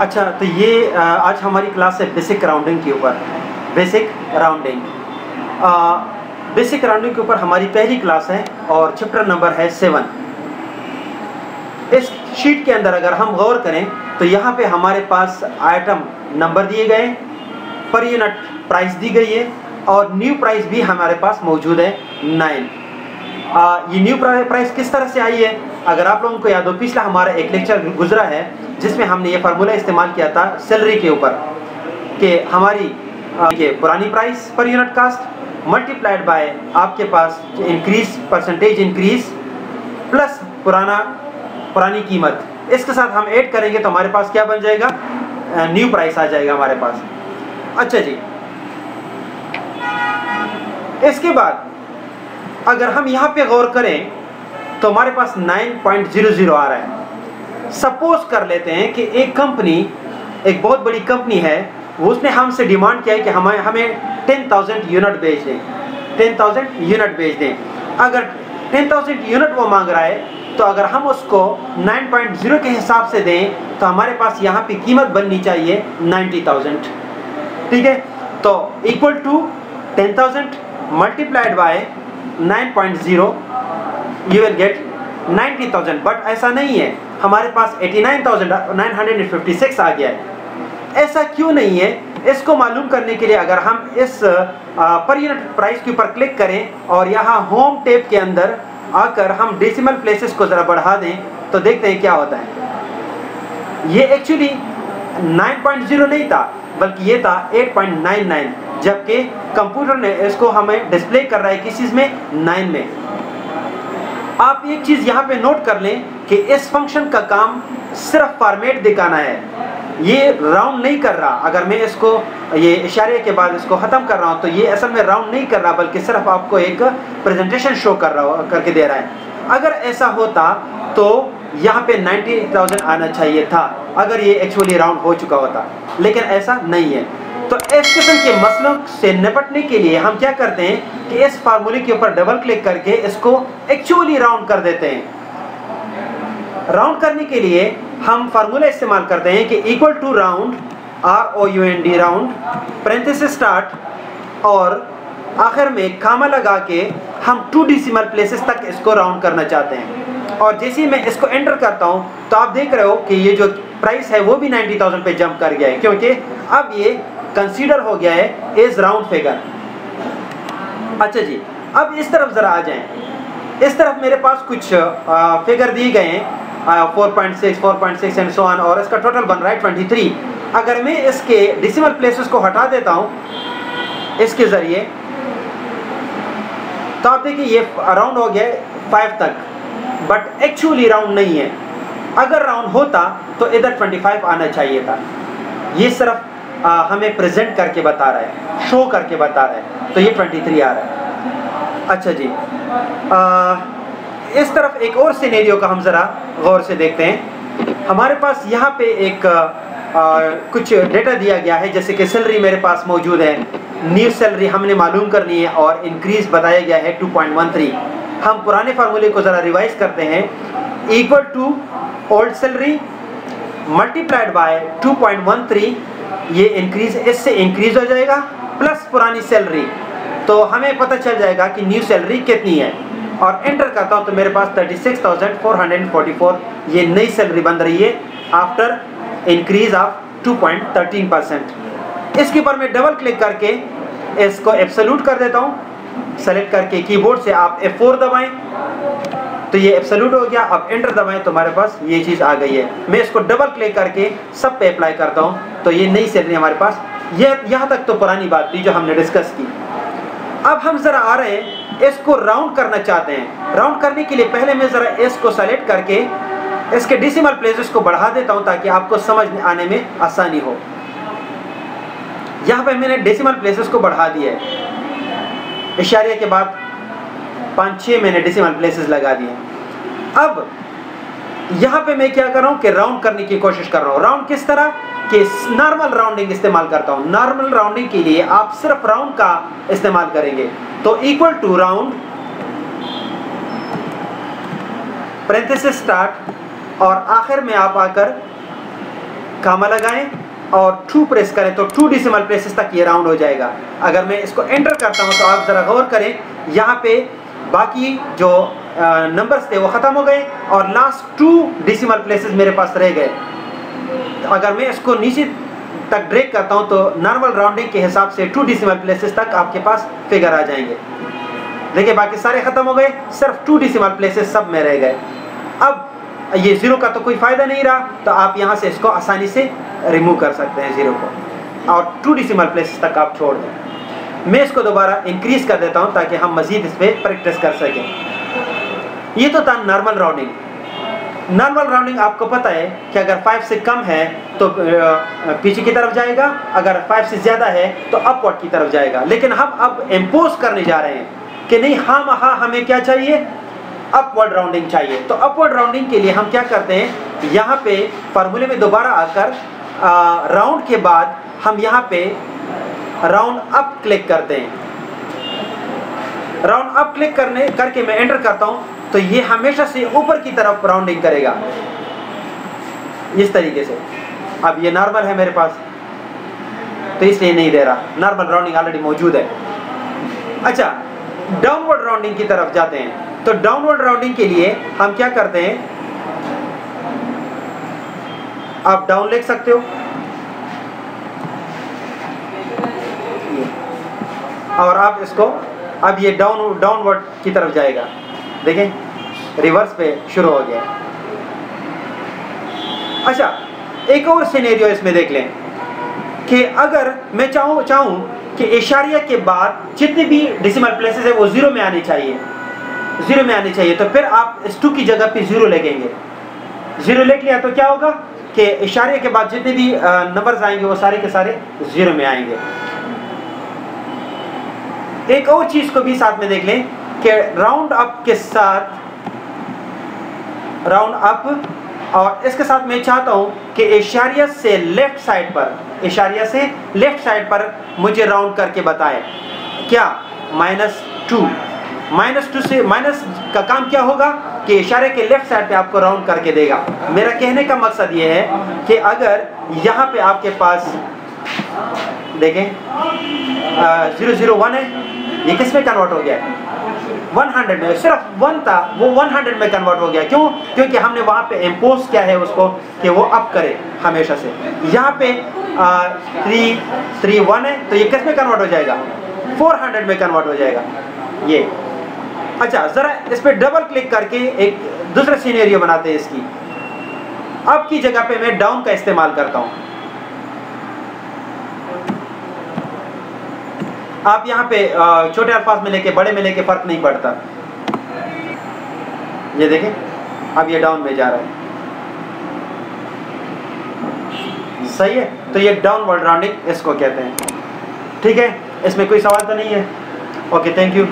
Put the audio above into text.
अच्छा, तो ये आज हमारी क्लास है बेसिक राउंडिंग के ऊपर। बेसिक राउंडिंग के ऊपर हमारी पहली क्लास है और चैप्टर नंबर है 7। इस शीट के अंदर अगर हम गौर करें तो यहाँ पे हमारे पास आइटम नंबर दिए गए, पर यूनिट प्राइस दी गई है और न्यू प्राइस भी हमारे पास मौजूद है 9। ये न्यू प्राइस किस तरह से आई है? अगर आप लोगों को याद हो, पिछला हमारा एक लेक्चर गुजरा है जिसमें हमने ये फार्मूला इस्तेमाल किया था सैलरी के ऊपर कि हमारी पुरानी price per unit cast multiplied by आपके पास इंक्रीज परसेंटेज इंक्रीज प्लस पुरानी कीमत, इसके साथ हम ऐड करेंगे तो हमारे पास क्या बन जाएगा? न्यू प्राइस आ जाएगा हमारे पास। अच्छा जी, इसके बाद अगर हम यहाँ पे गौर करें तो हमारे पास 9.00 आ रहा है। सपोज कर लेते हैं कि एक कंपनी, एक बहुत बड़ी कंपनी है, वो उसने हमसे डिमांड किया है कि हमें 10,000 यूनिट बेच दें, 10,000 यूनिट बेच दें। अगर 10,000 यूनिट वो मांग रहा है तो अगर हम उसको 9.0 के हिसाब से दें तो हमारे पास यहाँ पे कीमत बननी चाहिए 90,000। ठीक है, तो equal to 10,000 multiplied by 9.0 you will get 90,000। But ऐसा नहीं है, हमारे पास 89,956 आ गया है। ऐसा क्यों नहीं है? इसको मालूम करने के लिए अगर हम इस पर यूनिट प्राइस के ऊपर क्लिक करें और यहाँ होम टैब के अंदर आकर हम डेसिमल प्लेसेस को ज़रा बढ़ा दें तो देखते हैं क्या होता है। ये एक्चुअली 9.0 नहीं था बल्कि ये था 8.99, जबकि कंप्यूटर ने इसको हमें डिस्प्ले कर रहा है किस चीज़ में? 9 में। आप एक चीज़ यहाँ पे नोट कर लें कि इस फंक्शन का काम सिर्फ फॉर्मेट दिखाना है, ये राउंड नहीं कर रहा। अगर मैं इसको ये इशारे के बाद इसको ख़त्म कर रहा हूँ तो ये असल में राउंड नहीं कर रहा बल्कि सिर्फ आपको एक प्रेजेंटेशन शो करके दे रहा है। अगर ऐसा होता तो यहाँ पे 90,000 आना चाहिए था अगर ये एक्चुअली राउंड हो चुका होता, लेकिन ऐसा नहीं है। तो इस किस्म के मसलों से निपटने के लिए हम क्या करते हैं कि इस फार्मूले के ऊपर डबल क्लिक करके इसको एक्चुअली राउंड कर देते हैं। राउंड करने के लिए हम फार्मूला इस्तेमाल करते हैं कि equal to round, ROUND round, parenthesis start और आखिर में कामा लगा के हम 2 डेसिमल प्लेसेस तक इसको राउंड करना चाहते हैं। और जैसे ही मैं इसको एंटर करता हूं तो आप देख रहे हो कि ये जो प्राइस है वो भी 90,000 पे जंप कर गया है, क्योंकि अब ये कंसीडर हो गया है एज राउंड फिगर। अच्छा जी, अब इस तरफ ज़रा आ जाएं। इस तरफ मेरे पास कुछ फिगर दिए गए हैं 4.6, 4.6 एंड सो ऑन, और इसका टोटल बन रहा है 23। अगर मैं इसके डेसिमल प्लेसेस को हटा देता हूं इसके ज़रिए तो आप देखिए ये राउंड हो गया 5 तक, बट एक्चुअली राउंड नहीं है। अगर राउंड होता तो इधर 25 आना चाहिए था। ये सिर्फ हमें प्रेजेंट करके बता रहा है, शो करके बता रहा है, तो ये 23 आ रहा है। अच्छा जी, इस तरफ एक और सिनेरियो का हम ज़रा गौर से देखते हैं। हमारे पास यहाँ पे एक कुछ डेटा दिया गया है, जैसे कि सैलरी मेरे पास मौजूद है, न्यू सैलरी हमने मालूम करनी है और इंक्रीज बताया गया है 2.13। हम पुराने फार्मूले को ज़रा रिवाइज करते हैं। Equal to old salary multiplied by 2.13, ये इंक्रीज, इससे इंक्रीज हो जाएगा प्लस पुरानी सैलरी, तो हमें पता चल जाएगा कि न्यू सैलरी कितनी है। और एंटर करता हूँ तो मेरे पास 36,444 ये नई सैलरी बन रही है आफ्टर इंक्रीज ऑफ 2.13%। इसके ऊपर मैं डबल क्लिक करके इसको एब्सोल्यूट कर देता हूँ। सेलेक्ट करके कीबोर्ड से आप F4 दबाएं तो ये एब्सोल्यूट हो गया। अब एंटर दबाएं तो हमारे पास ये चीज़ आ गई है। मैं इसको डबल क्लिक करके सब पे अप्लाई करता हूँ तो ये नई सैलरी हमारे पास। ये यहाँ तक तो पुरानी बात थी जो हमने डिस्कस की। अब हम ज़रा आ रहे हैं, इसको राउंड करना चाहते हैं। राउंड करने के लिए पहले मैं ज़रा इसको सेलेक्ट करके इसके डेसिमल प्लेसेस को बढ़ा देता हूँ ताकि आपको समझ आने में आसानी हो। यहाँ पे मैंने डेसिमल प्लेसेस को बढ़ा दिया है, इशारे के बाद 5-6 मैंने डेसिमल प्लेसेस लगा दिए। अब यहाँ पे मैं क्या कर रहा हूँ कि राउंड करने की कोशिश कर रहा हूँ। राउंड किस तरह कि नॉर्मल राउंडिंग इस्तेमाल करता हूँ। नॉर्मल राउंडिंग के लिए आप सिर्फ राउंड का इस्तेमाल करेंगे, तो equal to round, parenthesis start और आखिर में आप आकर कामा लगाएं और 2 प्रेस करें तो 2 डेसिमल प्लेसेस तक ये राउंड हो जाएगा। अगर मैं इसको एंटर करता हूं तो आप जरा गौर करें, यहाँ पे बाकी जो नंबर्स थे वो ख़त्म हो गए और लास्ट 2 डेसिमल प्लेसेस मेरे पास रह गए। अगर मैं इसको नीचे तक ड्रैग करता हूं तो नॉर्मल राउंडिंग के हिसाब से 2 डेसिमल प्लेसेस तक आपके पास फिगर आ जाएंगे। देखिए बाकी सारे ख़त्म हो गए, सिर्फ 2 डेसिमल प्लेसेस सब में रह गए। अब ये 0 का तो कोई फ़ायदा नहीं रहा, तो आप यहाँ से इसको आसानी से रिमूव कर सकते हैं 0 को, और 2 डेसिमल प्लेसेस तक आप छोड़ दें। मैं इसको दोबारा इंक्रीज कर देता हूँ ताकि हम मज़ीद इस पर प्रैक्टिस कर सकें। ये तो था नॉर्मल राउंडिंग। नॉर्मल राउंडिंग आपको पता है कि अगर 5 से कम है तो पीछे की तरफ जाएगा, अगर 5 से ज़्यादा है तो अपवर्ड की तरफ जाएगा। लेकिन हम अब इम्पोज करने जा रहे हैं कि नहीं, हमें क्या चाहिए, अपवर्ड राउंडिंग चाहिए। तो अपवर्ड राउंडिंग के लिए हम क्या करते हैं, यहाँ पे फार्मूले में दोबारा आकर राउंड के बाद हम यहाँ पे राउंड अप क्लिक करते हैं। राउंड अप क्लिक करके मैं एंटर करता हूँ तो ये हमेशा से ऊपर की तरफ राउंडिंग करेगा इस तरीके से। अब ये नॉर्मल है मेरे पास तो इसलिए नहीं दे रहा, नॉर्मल राउंडिंग ऑलरेडी मौजूद है। अच्छा, डाउनवर्ड राउंडिंग की तरफ जाते हैं। तो डाउनवर्ड राउंडिंग के लिए हम क्या करते हैं, आप डाउन लिख सकते हो और आप इसको, अब ये डाउनवर्ड की तरफ जाएगा। देखें रिवर्स पे शुरू हो गया। अच्छा, एक और सिनेरियो इसमें देख लें कि अगर मैं चाहूं कि इशारिया के बाद जितने भी डेसिमल प्लेसेस है वो 0 में आने चाहिए, 0 में आने चाहिए, तो फिर आप इस 2 की जगह पे 0 लगेंगे। 0 लिख लिया तो क्या होगा कि इशारे के बाद जितने भी नंबर्स आएंगे वो सारे के सारे 0 में आएंगे। एक और चीज को भी साथ में देख लें कि राउंड अप के साथ राउंड अप, और इसके साथ मैं चाहता हूं कि इशारिया से लेफ्ट साइड पर मुझे राउंड करके बताएं क्या, -2। -2 से माइनस का काम क्या होगा कि इशारे के लेफ्ट साइड पे आपको राउंड करके देगा। मेरा कहने का मकसद ये है कि अगर यहाँ पे आपके पास देखें 001 है, ये किस में कन्वर्ट हो गया, 100 में। सिर्फ 1 था वो 100 में कन्वर्ट हो गया। क्यों? क्योंकि हमने वहाँ पे इम्पोज किया है उसको कि वो अप करे हमेशा से। यहाँ पे 331 है तो ये किस में कन्वर्ट हो जाएगा, 400 में कन्वर्ट हो जाएगा ये। अच्छा, ज़रा इस पर डबल क्लिक करके एक दूसरा सिनेरियो बनाते हैं इसकी। अब की जगह पे मैं डाउन का इस्तेमाल करता हूँ। आप यहाँ पे छोटे अल्फाज में लेके बड़े में लेके फर्क नहीं पड़ता। ये देखें अब ये डाउन में जा रहा है, सही है। तो ये डाउनवर्ड राउंडिंग इसको कहते हैं। ठीक है, इसमें कोई सवाल तो नहीं है? Okay, thank you.